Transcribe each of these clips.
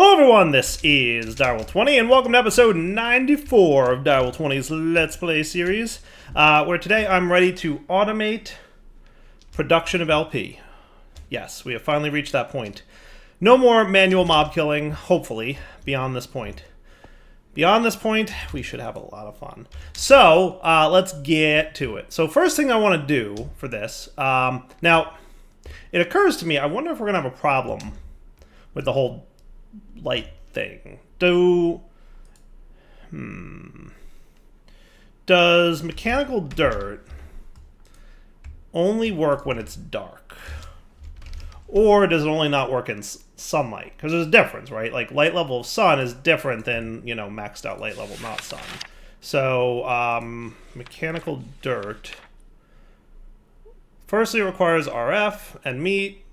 Hello everyone, this is Direwolf20 and welcome to episode 94 of Direwolf20's Let's Play series, where today I'm ready to automate production of LP. Yes, we have finally reached that point. No more manual mob killing, hopefully, beyond this point. Beyond this point, we should have a lot of fun. So, let's get to it. So first thing I want to do for this, now, it occurs to me, I wonder if we're going to have a problem with the whole light thing. Does mechanical dirt only work when it's dark? Or does it only not work in sunlight? Because there's a difference, right? Like, light level of sun is different than, you know, maxed out light level not sun. So, mechanical dirt. Firstly, it requires RF and meat.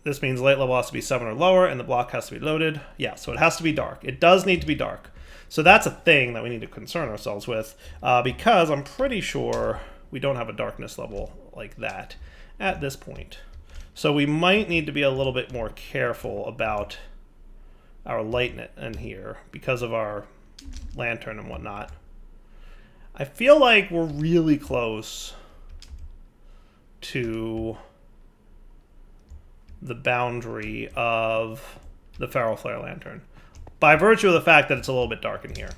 This means light level has to be 7 or lower, and the block has to be loaded. Yeah, so it has to be dark. It does need to be dark. So that's a thing that we need to concern ourselves with, because I'm pretty sure we don't have a darkness level like that at this point. So we might need to be a little bit more careful about our light in here because of our lantern and whatnot. I feel like we're really close to the boundary of the Feral Flare Lantern by virtue of the fact that it's a little bit dark in here.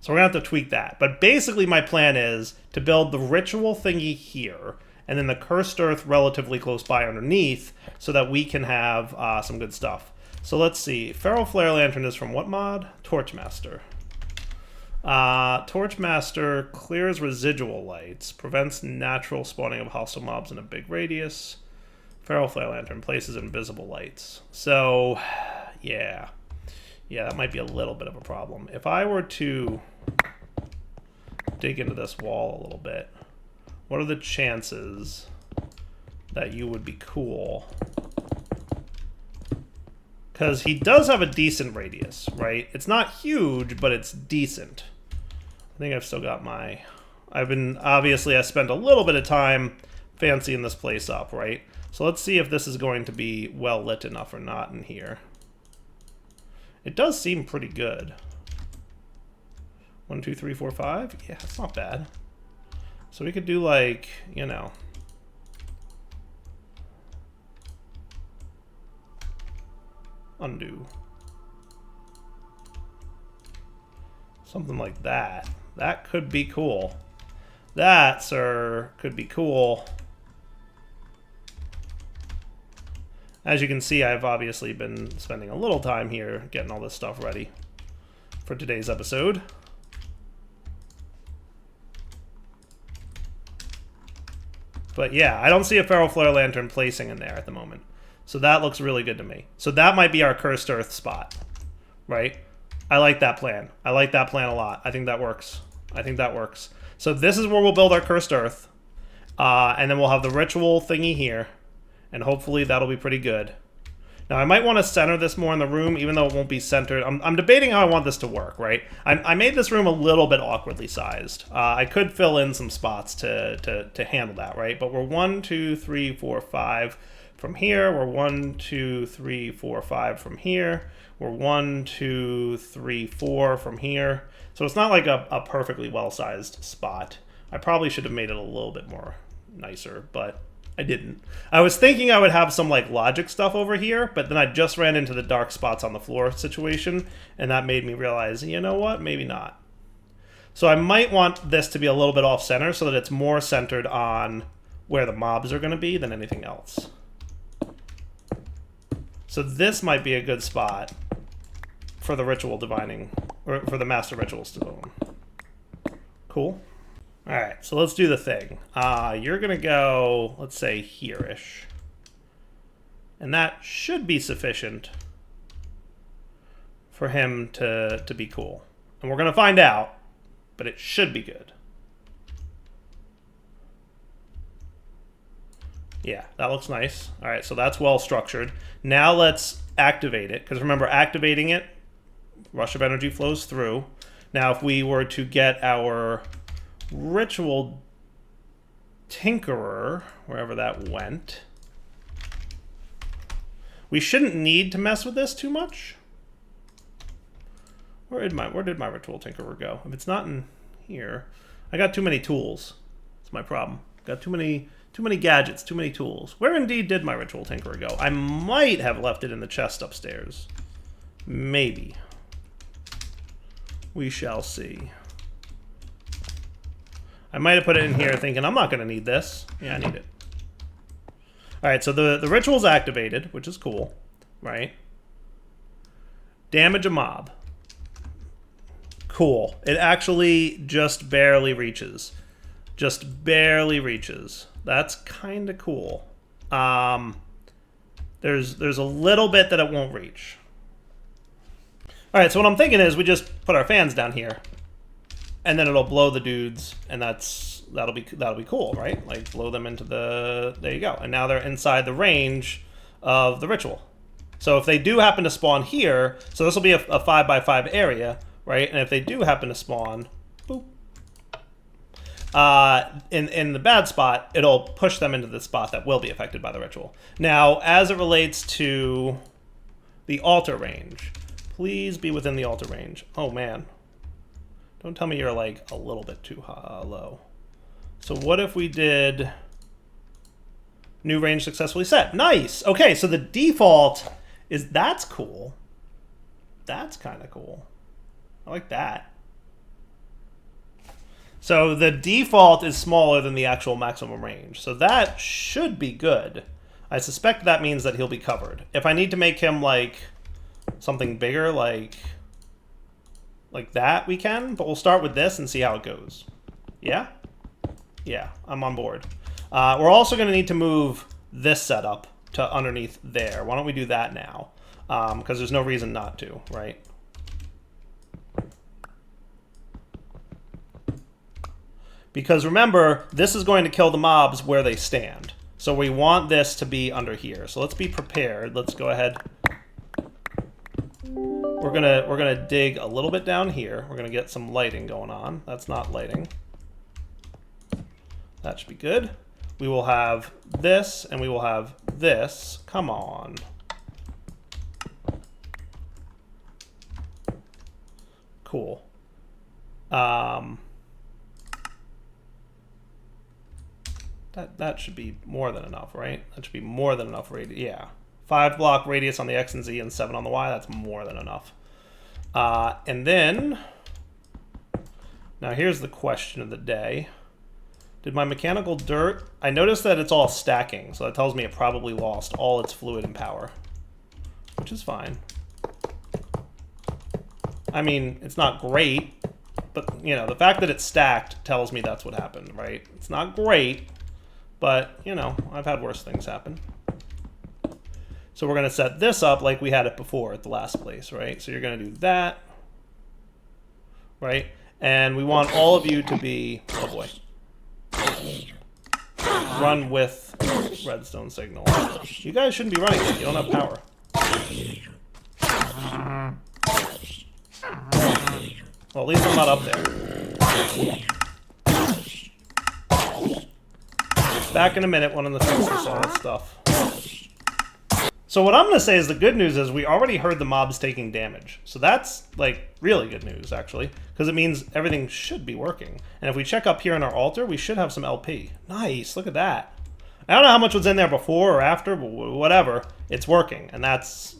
So we're going to have to tweak that. But basically my plan is to build the ritual thingy here and then the Cursed Earth relatively close by underneath so that we can have some good stuff. So let's see. Feral Flare Lantern is from what mod? Torchmaster. Torchmaster clears residual lights, prevents natural spawning of hostile mobs in a big radius. Feral Flare Lantern places invisible lights. So, yeah. Yeah, that might be a little bit of a problem. If I were to dig into this wall a little bit, what are the chances that you would be cool? Because he does have a decent radius, right? It's not huge, but it's decent. I think I've still got my... Obviously, I spent a little bit of time fancying this place up, right? So let's see if this is going to be well lit enough or not in here. It does seem pretty good. 1, 2, 3, 4, 5. Yeah, it's not bad. So we could do like, you know, undo. Something like that. That could be cool. That, sir, could be cool. As you can see, I've obviously been spending a little time here getting all this stuff ready for today's episode. But yeah, I don't see a Feral Flare Lantern placing in there at the moment. So that looks really good to me. So that might be our Cursed Earth spot, right? I like that plan. I like that plan a lot. I think that works. I think that works. So this is where we'll build our Cursed Earth. And then we'll have the ritual thingy here. And hopefully that'll be pretty good. Now, I might want to center this more in the room, even though it won't be centered. I'm debating how I want this to work, right? I made this room a little bit awkwardly sized. I could fill in some spots to handle that, right? But we're 1, 2, 3, 4, 5 from here. We're 1, 2, 3, 4, 5 from here. We're 1, 2, 3, 4 from here. So it's not like a perfectly well-sized spot. I probably should have made it a little bit more nicer, but I didn't. I was thinking I would have some like logic stuff over here, but then I just ran into the dark spots on the floor situation, and that made me realize, you know what, maybe not. So I might want this to be a little bit off center so that it's more centered on where the mobs are going to be than anything else. So this might be a good spot for the ritual divining, or for the master rituals to go on. Cool. All right, so let's do the thing. You're going to go, let's say, here-ish. And that should be sufficient for him to be cool. And we're going to find out, but it should be good. Yeah, that looks nice. All right, so that's well structured. Now let's activate it, because remember, activating it, rush of energy flows through. Now, if we were to get our ritual tinkerer, wherever that went, we shouldn't need to mess with this too much. Where did my ritual tinkerer go? If it's not in here, I got too many tools. That's my problem. Got too many gadgets, too many tools. Where indeed did my ritual tinkerer go? I might have left it in the chest upstairs. Maybe. We shall see. I might have put it in here thinking I'm not going to need this. Yeah, I need it. All right, so the ritual's activated, which is cool, right? Damage a mob. Cool. It actually just barely reaches. Just barely reaches. That's kind of cool. There's a little bit that it won't reach. All right, so what I'm thinking is we just put our fans down here, and then it'll blow the dudes, and that'll be cool, right? Like blow them into the, there you go. And now they're inside the range of the ritual. So if they do happen to spawn here, so this will be a 5x5 area, right? And if they do happen to spawn, boop, in the bad spot, it'll push them into the spot that will be affected by the ritual. Now, as it relates to the altar range, please be within the altar range. Oh man, don't tell me you're like a little bit too low. So what if we did new range successfully set? Nice. Okay, so the default is, that's cool. That's kind of cool. I like that. So the default is smaller than the actual maximum range. So that should be good. I suspect that means that he'll be covered. If I need to make him like something bigger, like that, we can. But we'll start with this and see how it goes. Yeah? Yeah, I'm on board. We're also going to need to move this setup to underneath there. Why don't we do that now? Because there's no reason not to, right? Because remember, this is going to kill the mobs where they stand. So we want this to be under here. So let's be prepared. Let's go ahead. We're gonna dig a little bit down here. We're gonna get some lighting going on. That's not lighting. That should be good. We will have this, and we will have this. Come on. Cool. That should be more than enough, right? That should be more than enough radius. Yeah. 5 block radius on the X and Z and 7 on the Y. That's more than enough. And then, now here's the question of the day. Did my mechanical dirt, I noticed that it's all stacking, so that tells me it probably lost all its fluid and power, which is fine. I mean, it's not great, but you know, the fact that it's stacked tells me that's what happened, right? It's not great, but you know, I've had worse things happen. So we're gonna set this up like we had it before at the last place, right? So you're gonna do that, right? And we want all of you to be, oh boy, run with redstone signal. You guys shouldn't be running it. You don't have power. Well, at least I'm not up there. Back in a minute, one of the fixes all that stuff. So what I'm going to say is the good news is we already heard the mobs taking damage. So that's like really good news, actually, because it means everything should be working. And if we check up here in our altar, we should have some LP. Nice, look at that. I don't know how much was in there before or after, but whatever, it's working, and that's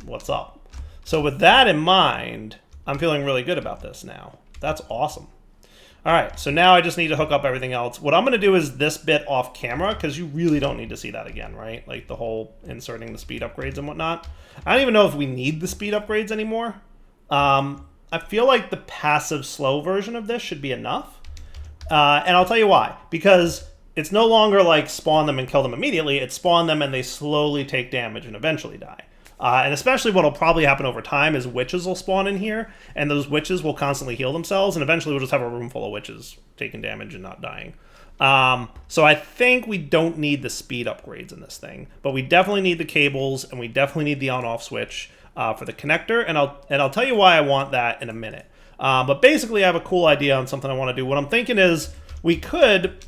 what's up. So with that in mind, I'm feeling really good about this now. That's awesome. All right, so now I just need to hook up everything else. What I'm going to do is this bit off camera, because you really don't need to see that again, right? Like the whole inserting the speed upgrades and whatnot. I don't even know if we need the speed upgrades anymore. I feel like the passive slow version of this should be enough. And I'll tell you why. Because it's no longer like spawn them and kill them immediately. It's spawn them and they slowly take damage and eventually die. And especially what will probably happen over time is witches will spawn in here, and those witches will constantly heal themselves, and eventually we'll just have a room full of witches taking damage and not dying. So I think we don't need the speed upgrades in this thing, but we definitely need the cables, and we definitely need the on-off switch for the connector, and I'll tell you why I want that in a minute. But basically I have a cool idea on something I want to do. What I'm thinking is we could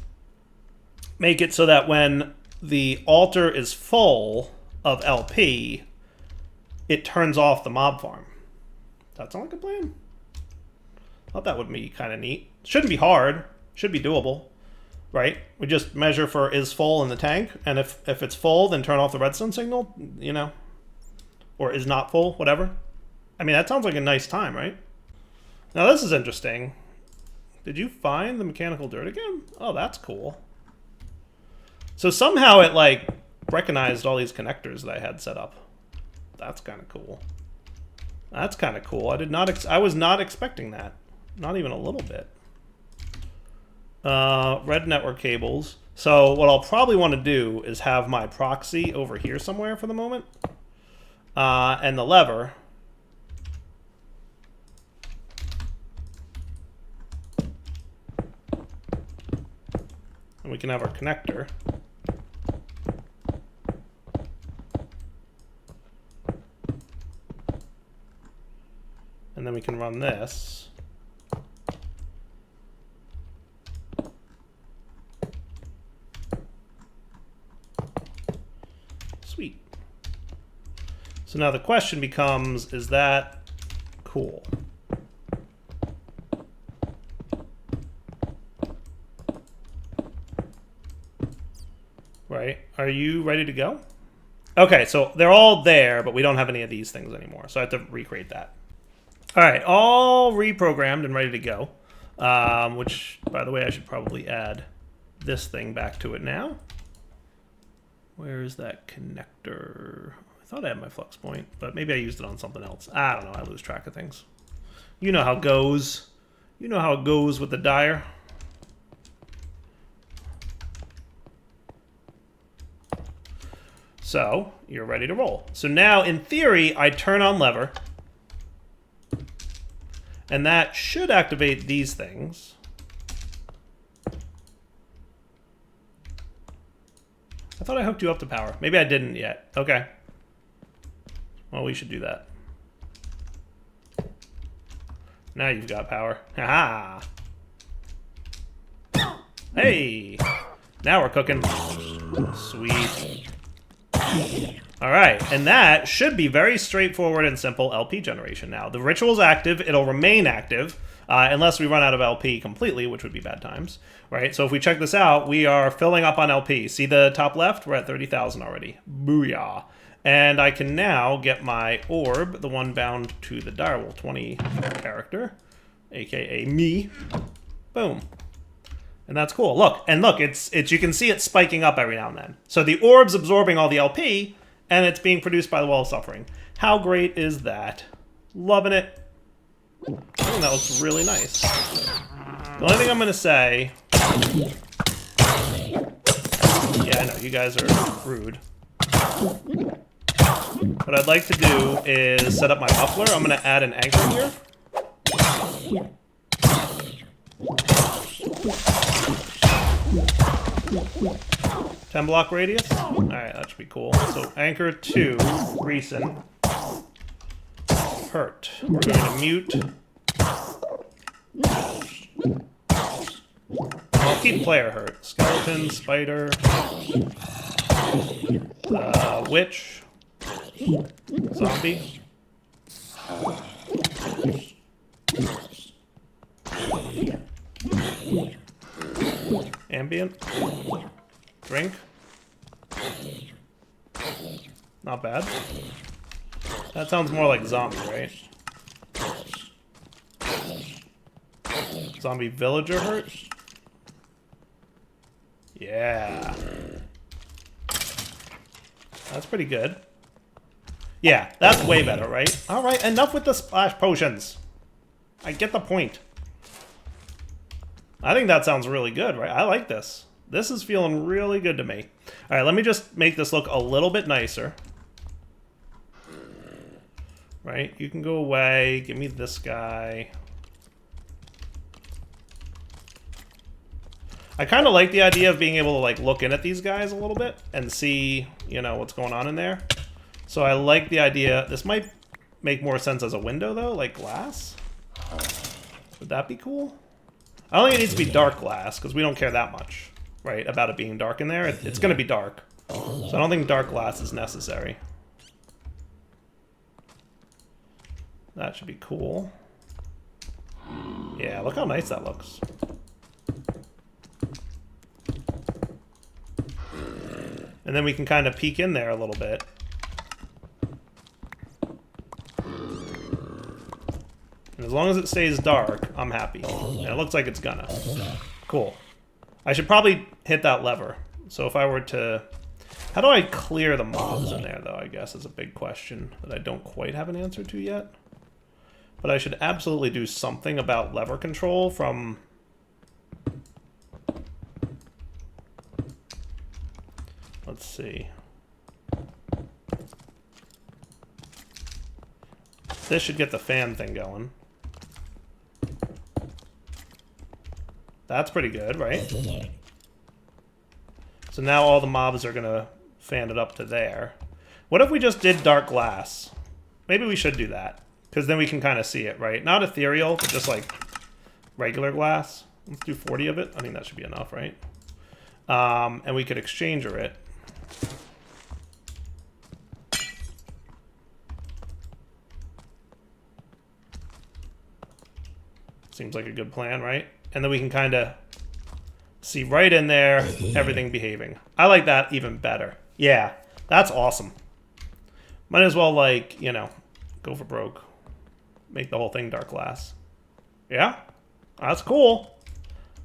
make it so that when the altar is full of LP, it turns off the mob farm. That sound like a plan? Thought that would be kind of neat. Shouldn't be hard. Should be doable, right? We just measure for is full in the tank, and if it's full, then turn off the redstone signal, you know, or is not full, whatever. I mean, that sounds like a nice time, right? Now this is interesting. Did you find the mechanical dirt again? Oh, that's cool. So somehow it like recognized all these connectors that I had set up. That's kind of cool. That's kind of cool. I was not expecting that. Not even a little bit. Red network cables. So what I'll probably want to do is have my proxy over here somewhere for the moment. And the lever. And we can have our connector. And then we can run this. Sweet. So now the question becomes, is that cool? Right? Are you ready to go? Okay, so they're all there, but we don't have any of these things anymore. So I have to recreate that. All right, all reprogrammed and ready to go. Which, by the way, I should probably add this thing back to it now. Where is that connector? I thought I had my flux point, but maybe I used it on something else. I don't know. I lose track of things. You know how it goes. You know how it goes with the dyer. So you're ready to roll. So now, in theory, I turn on lever. And that should activate these things. I thought I hooked you up to power. Maybe I didn't yet. Okay. Well, we should do that. Now you've got power. Ha-ha! Hey! Now we're cooking. Sweet. Alright, and that should be very straightforward and simple LP generation now. The ritual's active. It'll remain active unless we run out of LP completely, which would be bad times. Right? So if we check this out, we are filling up on LP. See the top left? We're at 30,000 already. Booyah. And I can now get my orb, the one bound to the direwolf 20 character, aka me. Boom. And that's cool. Look, and look, it's you can see it spiking up every now and then. So the orb's absorbing all the LP, and it's being produced by the Well of Suffering. How great is that? Loving it. I think that looks really nice. The only thing I'm going to say... Yeah, I know, you guys are rude. What I'd like to do is set up my muffler. I'm going to add an anchor here. 10 block radius. Alright, that should be cool. So anchor to recent. Hurt. We're going to mute. I'll keep player hurt. Skeleton, spider, witch, zombie. Ambient. Drink. Not bad. That sounds more like zombie, right? Zombie villager hurt? Yeah. That's pretty good. Yeah, that's way better, right? Alright, enough with the splash potions. I get the point. I think that sounds really good, right? I like this. This is feeling really good to me. Alright, let me just make this look a little bit nicer. Right? You can go away. Give me this guy. I kind of like the idea of being able to like look in at these guys a little bit and see, you know, what's going on in there. So I like the idea. This might make more sense as a window though, like glass. Would that be cool? I don't think it needs to be dark glass because we don't care that much, right, about it being dark in there. It's going to be dark. So I don't think dark glass is necessary. That should be cool. Yeah, look how nice that looks. And then we can kind of peek in there a little bit. And as long as it stays dark, I'm happy. And it looks like it's gonna. Cool. I should probably hit that lever. So if I were to... How do I clear the mobs in there, though, I guess, is a big question that I don't quite have an answer to yet. But I should absolutely do something about lever control from... Let's see. This should get the fan thing going. That's pretty good, right? So now all the mobs are gonna fan it up to there. What if we just did dark glass? Maybe we should do that, because then we can kind of see it, right? Not ethereal, but just like regular glass. Let's do 40 of it. I think that should be enough, right? And we could exchanger it. Seems like a good plan, right? And then we can kind of see right in there, everything behaving. I like that even better. Yeah, that's awesome. Might as well, like, you know, go for broke. Make the whole thing dark glass. Yeah, that's cool.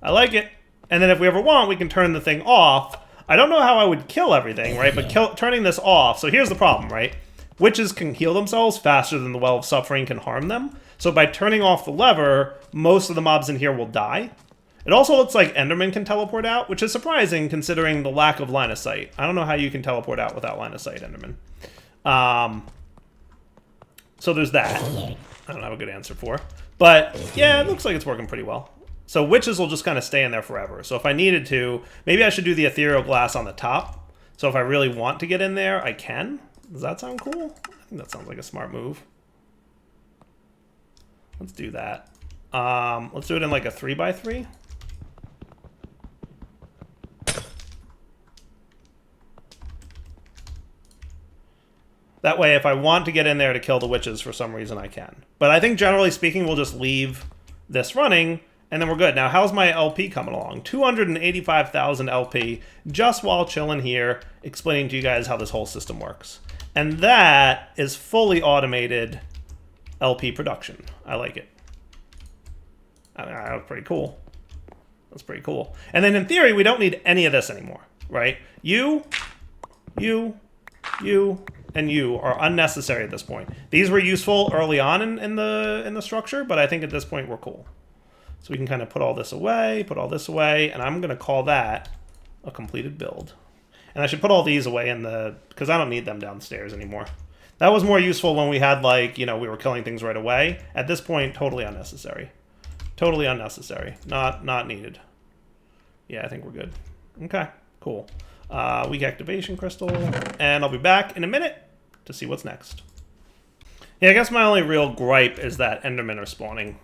I like it. And then if we ever want, we can turn the thing off. I don't know how I would kill everything, right? But turning this off, so here's the problem, right? Witches can heal themselves faster than the Well of Suffering can harm them. So by turning off the lever, most of the mobs in here will die. It also looks like Enderman can teleport out, which is surprising considering the lack of line of sight. I don't know how you can teleport out without line of sight, Enderman. So there's that. I don't have a good answer for. But yeah, it looks like it's working pretty well. So witches will just kind of stay in there forever. So if I needed to, maybe I should do the ethereal glass on the top. So if I really want to get in there, I can. Does that sound cool? I think that sounds like a smart move. Let's do that. Let's do it in like a 3x3. That way, if I want to get in there to kill the witches for some reason, I can. But I think generally speaking, we'll just leave this running, and then we're good. Now, how's my LP coming along? 285,000 LP, just while chilling here, explaining to you guys how this whole system works. And that is fully automated LP production. I like it. That's pretty cool. That's pretty cool. And then in theory, we don't need any of this anymore, right? You, and you are unnecessary at this point. These were useful early on in the structure, but I think at this point we're cool. So we can kind of put all this away, and I'm going to call that a completed build. And I should put all these away in the... because I don't need them downstairs anymore. That was more useful when we had, like, you know, we were killing things right away. At this point, totally unnecessary. Totally unnecessary. Not needed. Yeah, I think we're good. Okay, cool. Weak activation crystal. And I'll be back in a minute to see what's next. Yeah, I guess my only real gripe is that Endermen are spawning.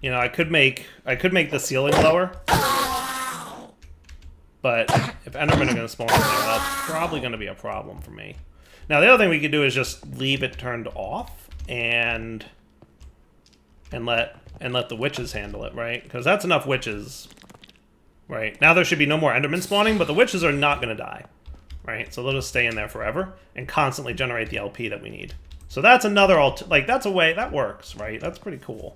You know, I could make the ceiling lower. But if Endermen are going to spawn in there, that's probably going to be a problem for me. Now, the other thing we could do is just leave it turned off and let the witches handle it, right? Because that's enough witches, right? Now there should be no more Endermen spawning, but the witches are not going to die, right? So they'll just stay in there forever and constantly generate the LP that we need. So that's another that's a way that works, right? That's pretty cool.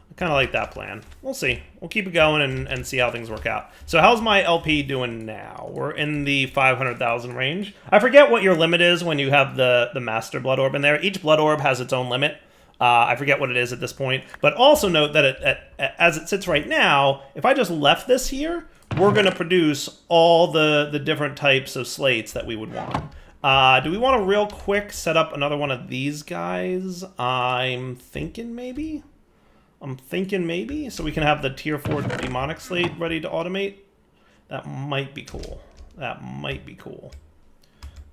I kind of like that plan. We'll see. We'll keep it going and see how things work out. So how's my LP doing now? We're in the 500,000 range. I forget what your limit is when you have the Master Blood Orb in there. Each Blood Orb has its own limit. I forget what it is at this point. But also note that as it sits right now, if I just left this here, we're going to produce all the different types of slates that we would want. Do we want to real quick set up another one of these guys? I'm thinking maybe, so we can have the tier 4 demonic slate ready to automate. That might be cool. We're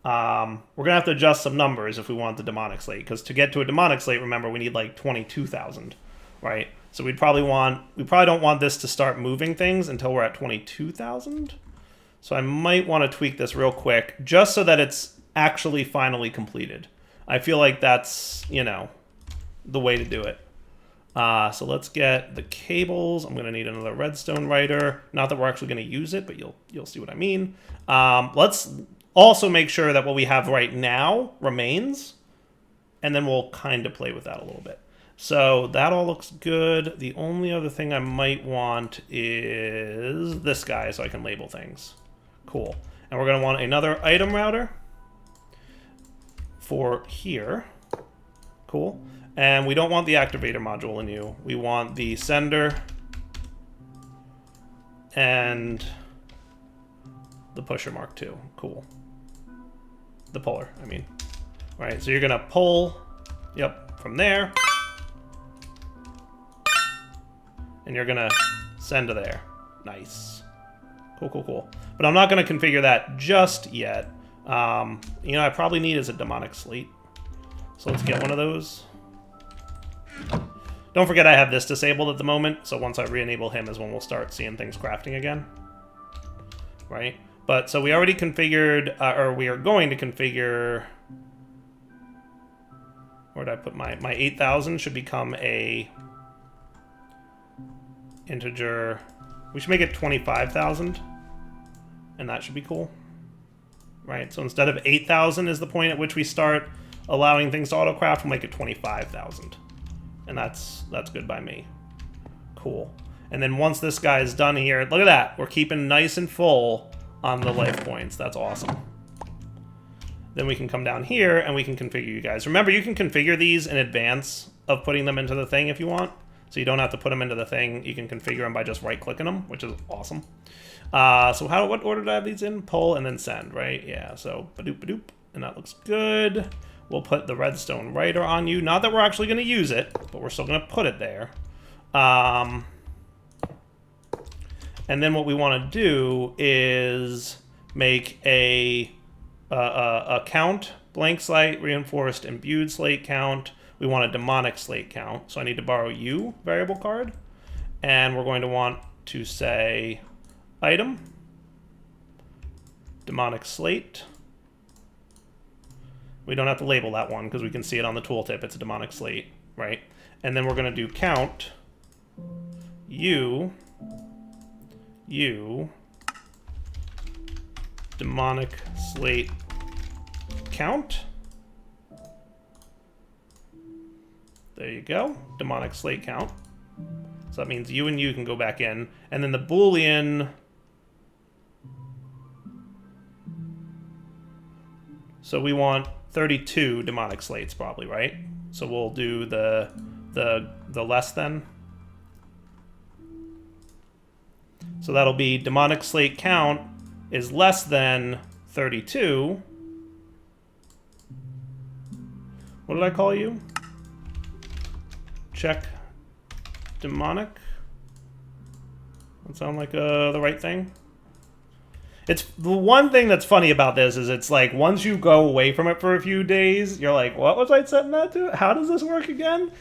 gonna have to adjust some numbers if we want the demonic slate, because to get to a demonic slate, remember, we need like 22,000, right? So we probably don't want this to start moving things until we're at 22,000. So I might want to tweak this real quick just so that it's actually finally completed. I feel like that's, you know, the way to do it. So let's get the cables. I'm going to need another redstone writer. Not that we're actually going to use it, but you'll see what I mean. Let's also make sure that what we have right now remains, and then we'll kind of play with that a little bit. So that all looks good. The only other thing I might want is this guy so I can label things. Cool. And we're going to want another item router for here. Cool. And we don't want the activator module in you. We want the sender and the pusher mark 2. Cool. The puller, I mean. All right, so you're going to pull, yep, from there. And you're going to send to there. Nice. Cool, cool, cool. But I'm not going to configure that just yet. You know, I probably need is a demonic slate. So let's get one of those. Don't forget I have this disabled at the moment, so once I re-enable him is when we'll start seeing things crafting again. Right? But, so we already configured, or we are going to configure... Where did I put my 8,000 should become a integer. We should make it 25,000, and that should be cool. Right? So instead of 8,000 is the point at which we start allowing things to autocraft, we'll make it 25,000. And that's good by me. Cool. And then once this guy is done here, look at that. We're keeping nice and full on the life points. That's awesome. Then we can come down here and we can configure you guys. Remember, you can configure these in advance of putting them into the thing if you want. So you don't have to put them into the thing. You can configure them by just right-clicking them, which is awesome. So what order do I have these in? Pull and then send, right? Yeah, so ba-doop. And that looks good. We'll put the redstone writer on you. Not that we're actually going to use it, but we're still going to put it there. And then what we want to do is make a count, blank slate, reinforced, imbued slate count. We want a demonic slate count. So I need to borrow you variable card. And we're going to want to say item, demonic slate. We don't have to label that one because we can see it on the tooltip. It's a demonic slate, right? And then we're going to do count you demonic slate count. There you go. Demonic slate count. So that means you and you can go back in. And then the Boolean... So we want 32 demonic slates probably, right? So we'll do the less than. So that'll be demonic slate count is less than 32. What did I call you? Check demonic. That sound like the right thing? It's the one thing that's funny about this is it's like once you go away from it for a few days, you're like, what was I setting that to? How does this work again?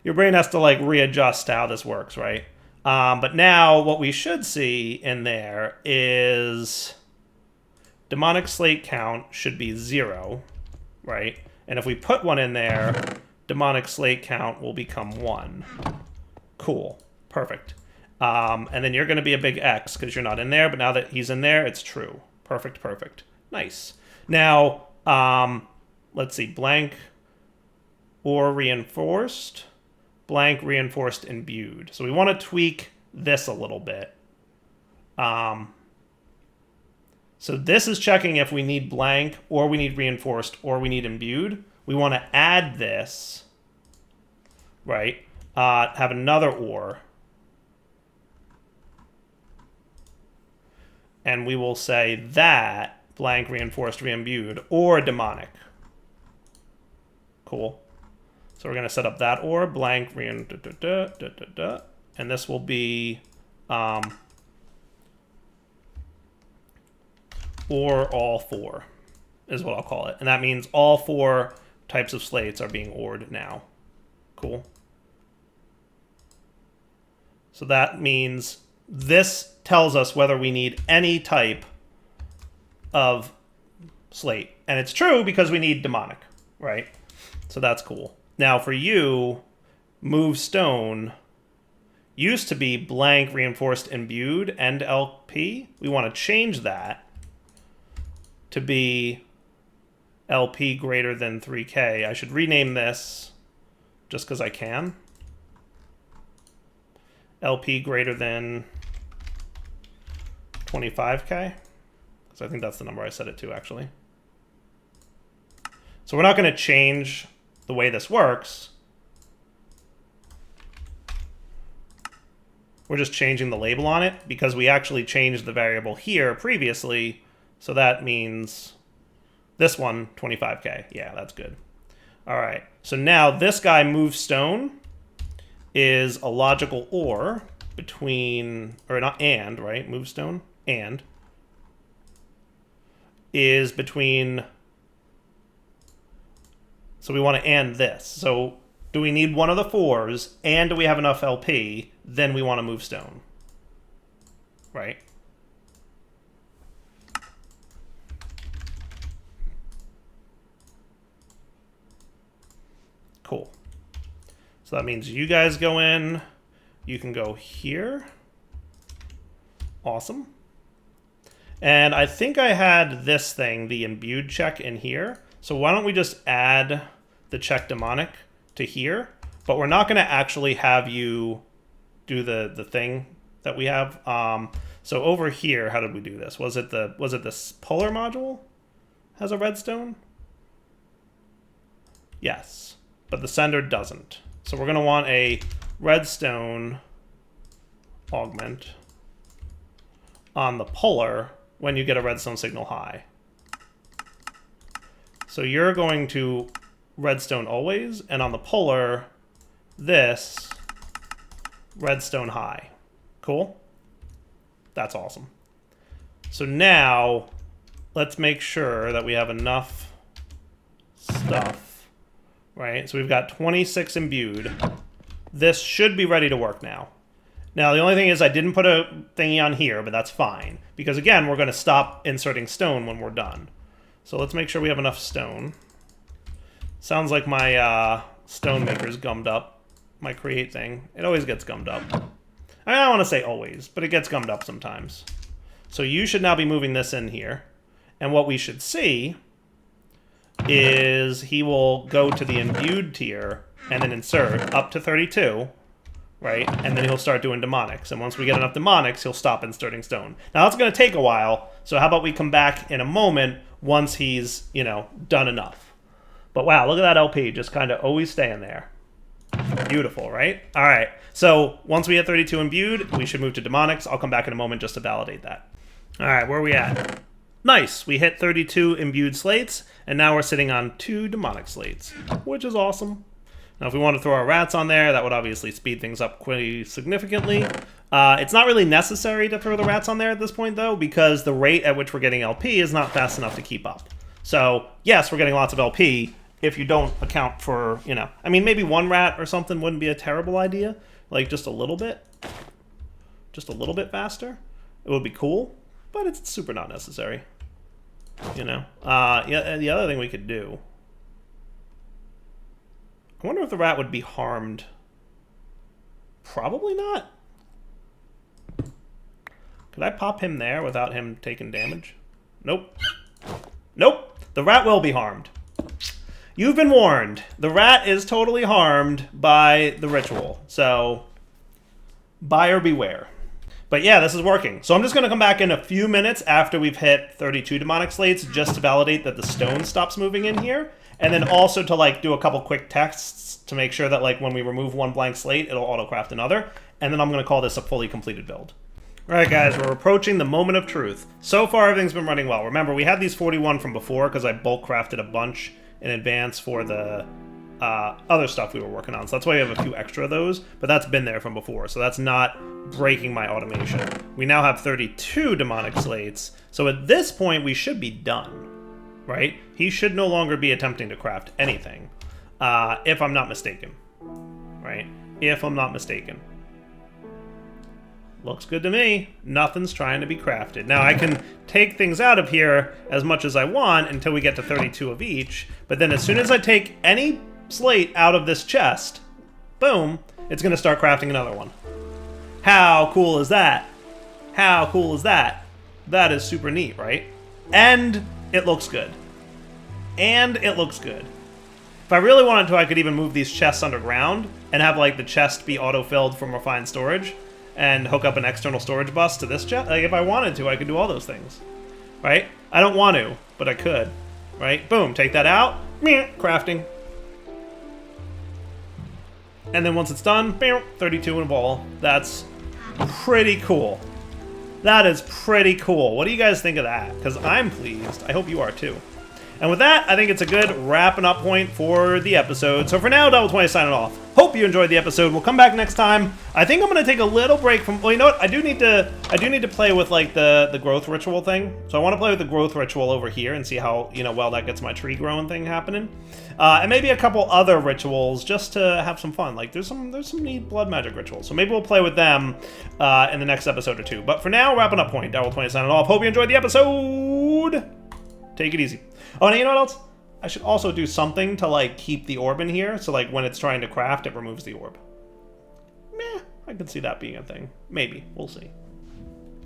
Your brain has to like readjust to how this works, right? But now what we should see in there is demonic slate count should be 0, right? And if we put 1 in there, demonic slate count will become 1. Cool. Perfect. And then you're going to be a big X because you're not in there, but now that he's in there, it's true. Perfect, perfect. Nice. Now, let's see, blank or reinforced, blank, reinforced, imbued. So we want to tweak this a little bit. So this is checking if we need blank or we need reinforced or we need imbued. We want to add this, right? Have another or. And we will say that blank, reinforced, re-imbued, or demonic. Cool. So we're going to set up that or blank, and this will be or all 4 is what I'll call it. And that means all 4 types of slates are being OR'd now. Cool. So that means this tells us whether we need any type of slate. And it's true because we need demonic, right? So that's cool. Now for you, move stone used to be blank, reinforced, imbued, and LP. We want to change that to be LP greater than 3K. I should rename this just because I can. LP greater than 25K. Because I think that's the number I set it to, actually. So we're not going to change the way this works. We're just changing the label on it because we actually changed the variable here previously. So that means this one, 25K. Yeah, that's good. All right. So now this guy, move stone, is a logical OR between, or not and, right? Move stone, and, is between, so we want to and this. So do we need one of the 4s, and do we have enough LP? Then we want to move stone, right? Cool. So that means you guys go in. You can go here. Awesome. And I think I had this thing, the imbued check, in here. So why don't we just add the check demonic to here? But we're not going to actually have you do the thing that we have. So over here, how did we do this? Was it this polar module has a redstone? Yes, but the sender doesn't. So we're going to want a redstone augment on the polar when you get a redstone signal high. So you're going to redstone always, and on the polar, this redstone high. Cool? That's awesome. So now, let's make sure that we have enough stuff, right? So we've got 26 imbued. This should be ready to work now. Now, the only thing is I didn't put a thingy on here, but that's fine. Because again, we're going to stop inserting stone when we're done. So let's make sure we have enough stone. Sounds like my stone maker's gummed up. My create thing. It always gets gummed up. I don't want to say always, but it gets gummed up sometimes. So you should now be moving this in here. And what we should see is he will go to the imbued tier and then insert up to 32, right? And then he'll start doing demonics. And once we get enough demonics, he'll stop inserting stone. Now that's going to take a while, so how about we come back in a moment once he's, you know, done enough. But wow, look at that LP, just kind of always staying there. Beautiful, right? All right, so once we hit 32 imbued, we should move to demonics. I'll come back in a moment just to validate that. All right, where are we at? Nice, we hit 32 imbued slates, and now we're sitting on 2 demonic slates, which is awesome. Now, if we want to throw our rats on there, that would obviously speed things up quite significantly. It's not really necessary to throw the rats on there at this point, though, because the rate at which we're getting LP is not fast enough to keep up. So, yes, we're getting lots of LP if you don't account for, you know, I mean, maybe 1 rat or something wouldn't be a terrible idea. Like, just a little bit faster. It would be cool, but it's super not necessary. You know? Yeah, the other thing we could do, I wonder if the rat would be harmed. Probably not. Could I pop him there without him taking damage? Nope. Nope. The rat will be harmed. You've been warned. The rat is totally harmed by the ritual. So, buyer beware. But yeah, this is working. So I'm just going to come back in a few minutes after we've hit 32 demonic slates just to validate that the stone stops moving in here. And then also to like do a couple quick tests to make sure that like when we remove 1 blank slate, it'll auto-craft another. And then I'm going to call this a fully completed build. All right, guys, we're approaching the moment of truth. So far, everything's been running well. Remember, we had these 41 from before because I bulk crafted a bunch in advance for the other stuff we were working on. So that's why we have a few extra of those, but that's been there from before. So that's not breaking my automation. We now have 32 demonic slates. So at this point, we should be done, right? He should no longer be attempting to craft anything, if I'm not mistaken, right? If I'm not mistaken. Looks good to me. Nothing's trying to be crafted. Now, I can take things out of here as much as I want until we get to 32 of each, but then as soon as I take any slate out of this chest, boom, it's going to start crafting another one. How cool is that? How cool is that? That is super neat, right? And it looks good. And it looks good. If I really wanted to, I could even move these chests underground and have like the chest be auto-filled from refined storage and hook up an external storage bus to this chest. Like if I wanted to, I could do all those things, right? I don't want to, but I could, right? Boom, take that out, crafting. And then once it's done, 32 in a ball. That's pretty cool. That is pretty cool. What do you guys think of that? Because I'm pleased. I hope you are too. And with that, I think it's a good wrapping up point for the episode. So for now, Double 20 signing off. Hope you enjoyed the episode. We'll come back next time. I think I'm gonna take a little break from. Well, you know what? I do need to play with like the growth ritual thing. So I want to play with the growth ritual over here and see how well that gets my tree growing thing happening. And maybe a couple other rituals just to have some fun. Like there's some neat blood magic rituals. So maybe we'll play with them in the next episode or two. But for now, wrapping up point. Double 20 signing off. Hope you enjoyed the episode. Take it easy. Oh, and you know what else? I should also do something to, like, keep the orb in here, so, like, when it's trying to craft, it removes the orb. Meh, I can see that being a thing. Maybe. We'll see.